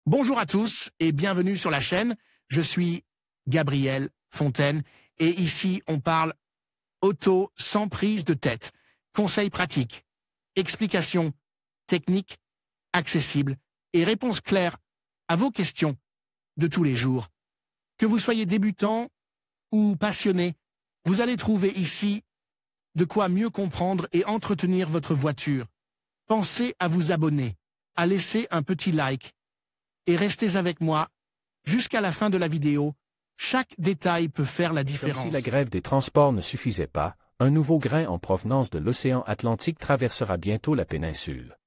Bonjour à tous et bienvenue sur la chaîne. Je suis Gabriel Fontaine et ici on parle auto sans prise de tête. Conseils pratiques, explications techniques, accessibles et réponses claires à vos questions de tous les jours. Que vous soyez débutant ou passionné, vous allez trouver ici de quoi mieux comprendre et entretenir votre voiture. Pensez à vous abonner, à laisser un petit like et restez avec moi jusqu'à la fin de la vidéo. Chaque détail peut faire la différence. Comme si la grève des transports ne suffisait pas, un nouveau grain en provenance de l'océan Atlantique traversera bientôt la péninsule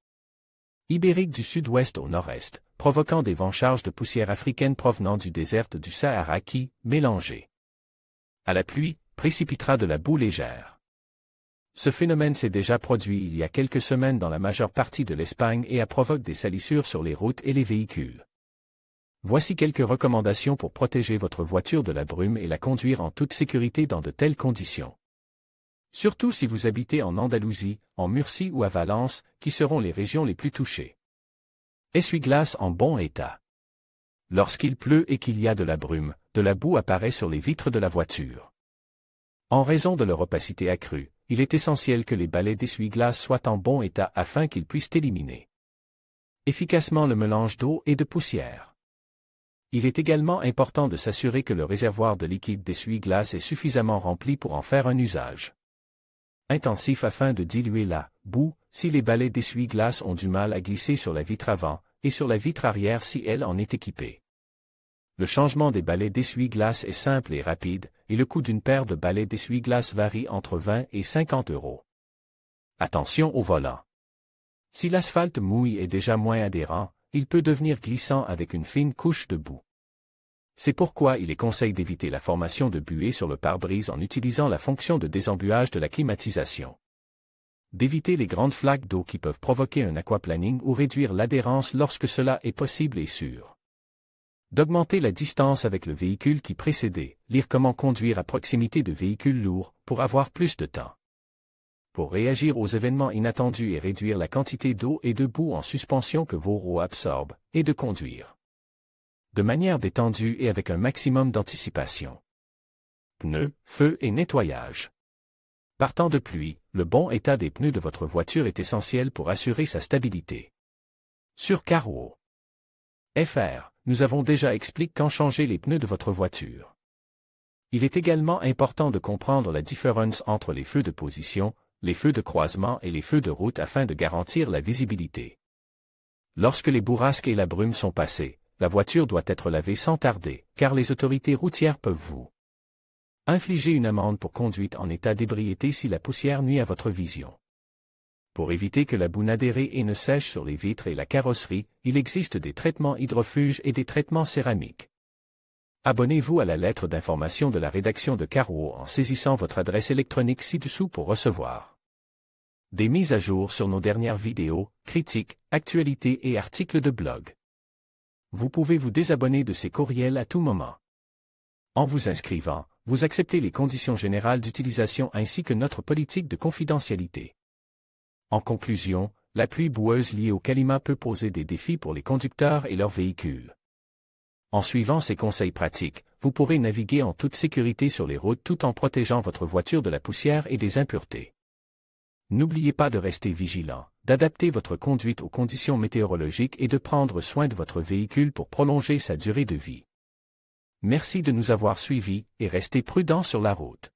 ibérique du sud-ouest au nord-est, provoquant des vents charges de poussière africaine provenant du désert du Sahara qui, mélangés à la pluie, précipitera de la boue légère. Ce phénomène s'est déjà produit il y a quelques semaines dans la majeure partie de l'Espagne et a provoqué des salissures sur les routes et les véhicules. Voici quelques recommandations pour protéger votre voiture de la brume et la conduire en toute sécurité dans de telles conditions. Surtout si vous habitez en Andalousie, en Murcie ou à Valence, qui seront les régions les plus touchées. Essuie-glace en bon état. Lorsqu'il pleut et qu'il y a de la brume, de la boue apparaît sur les vitres de la voiture. En raison de leur opacité accrue, il est essentiel que les balais d'essuie-glace soient en bon état afin qu'ils puissent éliminer efficacement le mélange d'eau et de poussière. Il est également important de s'assurer que le réservoir de liquide d'essuie-glace est suffisamment rempli pour en faire un usage intensif afin de diluer la boue, si les balais d'essuie-glace ont du mal à glisser sur la vitre avant, et sur la vitre arrière si elle en est équipée. Le changement des balais d'essuie-glace est simple et rapide, et le coût d'une paire de balais d'essuie-glace varie entre 20 et 50 €. Attention au volant. Si l'asphalte mouille est déjà moins adhérent, il peut devenir glissant avec une fine couche de boue. C'est pourquoi il est conseillé d'éviter la formation de buée sur le pare-brise en utilisant la fonction de désembuage de la climatisation. D'éviter les grandes flaques d'eau qui peuvent provoquer un aquaplaning ou réduire l'adhérence lorsque cela est possible et sûr. D'augmenter la distance avec le véhicule qui précédait, lire comment conduire à proximité de véhicules lourds pour avoir plus de temps. Pour réagir aux événements inattendus et réduire la quantité d'eau et de boue en suspension que vos roues absorbent, et de conduire de manière détendue et avec un maximum d'anticipation. Pneus, feu et nettoyage. Partant de pluie, le bon état des pneus de votre voiture est essentiel pour assurer sa stabilité. Sur Carwow FR, nous avons déjà expliqué quand changer les pneus de votre voiture. Il est également important de comprendre la différence entre les feux de position, les feux de croisement et les feux de route afin de garantir la visibilité. Lorsque les bourrasques et la brume sont passées, la voiture doit être lavée sans tarder, car les autorités routières peuvent vous infliger une amende pour conduite en état d'ébriété si la poussière nuit à votre vision. Pour éviter que la boue n'adhère et ne sèche sur les vitres et la carrosserie, il existe des traitements hydrofuges et des traitements céramiques. Abonnez-vous à la lettre d'information de la rédaction de Carwow en saisissant votre adresse électronique ci-dessous pour recevoir des mises à jour sur nos dernières vidéos, critiques, actualités et articles de blog. Vous pouvez vous désabonner de ces courriels à tout moment. En vous inscrivant, vous acceptez les conditions générales d'utilisation ainsi que notre politique de confidentialité. En conclusion, la pluie boueuse liée au climat peut poser des défis pour les conducteurs et leurs véhicules. En suivant ces conseils pratiques, vous pourrez naviguer en toute sécurité sur les routes tout en protégeant votre voiture de la poussière et des impuretés. N'oubliez pas de rester vigilant, d'adapter votre conduite aux conditions météorologiques et de prendre soin de votre véhicule pour prolonger sa durée de vie. Merci de nous avoir suivis et restez prudents sur la route.